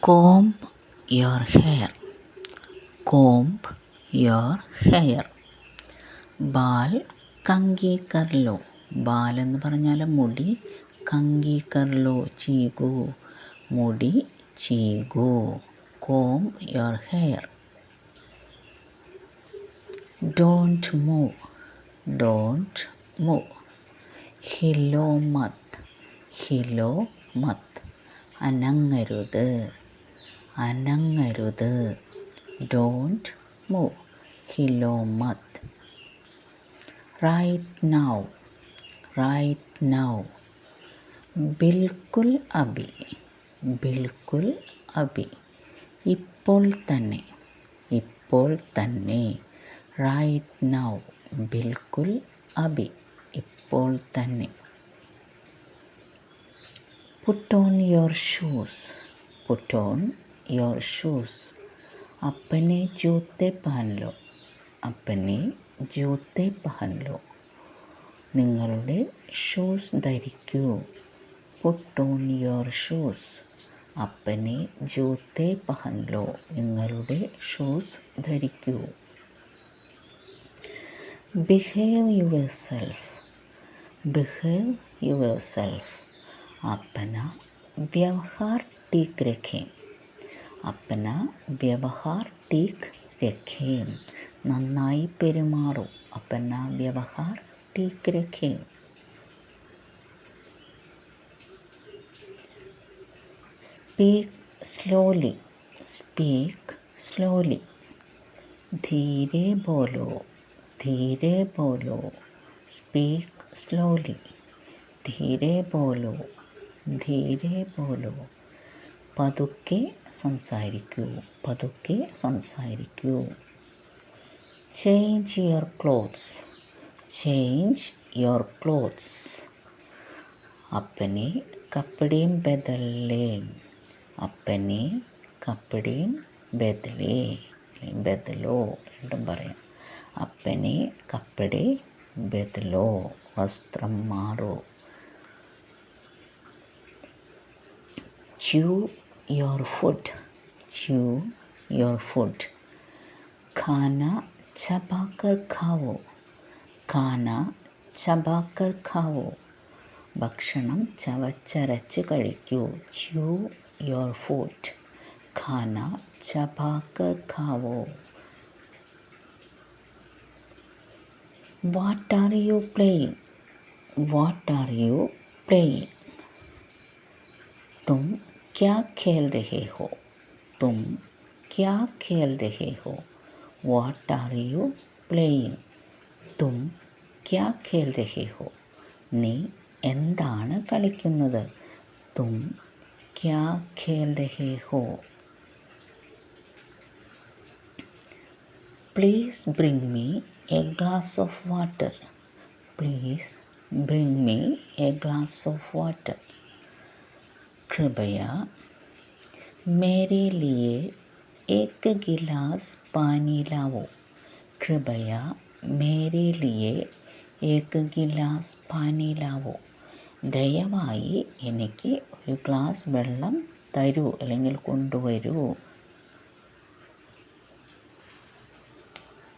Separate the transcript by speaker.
Speaker 1: comb your hair, comb your hair. ബാൽ കങ്കി കർലോ, ബാൽ എന്ന് പറഞ്ഞാൽ മുടി, കങ്കി കർലോ ചീകൂ, മുടി ചീകൂ. comb your hair. don't move, don't move. ഹിലോ മത്, ഹിലോ മത്, അനങ്ങരുത്, അനങ്ങരുത്. don't move, ഹിലോ മത്. right now, right now. ബിൽക്കുൽ Abi, ബിൽക്കുൽ Abi, ഇപ്പോൾ തന്നെ, ഇപ്പോൾ തന്നെ. right now, ബിൽക്കുൽ അബി, ഇപ്പോൾ തന്നെ. put on your shoes, put on your shoes. अपने जूते पहन लो, अपने ജൂത്തെ പഹൻ ലോ, നിങ്ങളുടെ ഷൂസ് ധരിക്കൂ. പുട്ട് ഓൺ യുവർ ഷൂസ്, അപ്പനെ ജൂത്തെ പഹൻ ലോ, നിങ്ങളുടെ ഷൂസ് ധരിക്കൂ. Behave yourself, behave yourself. അപ്പന വ്യവഹാർ ടീക്ക് രഖേം, അപ്പന വ്യവഹാർ ടീക്ക് രഖേം, നന്നായി പെരുമാറൂ. അപ്പന വ്യവഹാർ ടീക്ക് രഖേം. Speak slowly, speak slowly. ധീരെ ബോലോ, ധീരെ ബോലോ. സ്പീക്ക് സ്ലോലി, ധീരെ ബോലോ, ധീരെ ബോലോ. പതുക്കെ സംസാരിക്കൂ, പതുക്കെ സംസാരിക്കൂ. Change your clothes, change your clothes. അപ്പനെ കപ്പടേം ബദലേ, അപ്പനെ കപ്പടേം ബദലേ, ബദലോ രണ്ടും പറയാം. അപ്പനെ കപ്പടെ ബദലോ, വസ്ത്രം മാറൂ. chew your food, chew your food. खाना ചബാക്കർ ഖാവോ, ഖാന ചബാക്കർ ഖാവോ. ഭക്ഷണം ചവച്ചരച്ച് കഴിക്കൂ. chew your food, ഖാന ചബാക്കർ ഖാവോ. what are you playing, what are you playing. तुम क्या खेल रहे हो, तुम क्या खेल रहे हो. what are you playing, तुम क्या खेल रहे हो. നീ എന്താണ് കളിക്കുന്നത്. തും ക്യാ ഖേൽ രഹേ ഹോ. Please bring me A glass of water, please bring me A glass of water. कृपया मेरे लिए एक गिलास पानी लाओ, कृपया मेरे लिए एक गिलास पानी लाओ. ദയവായി എനിക്ക് ഒരു ഗ്ലാസ് വെള്ളം തരൂ അല്ലെങ്കിൽ കൊണ്ടുവരൂ.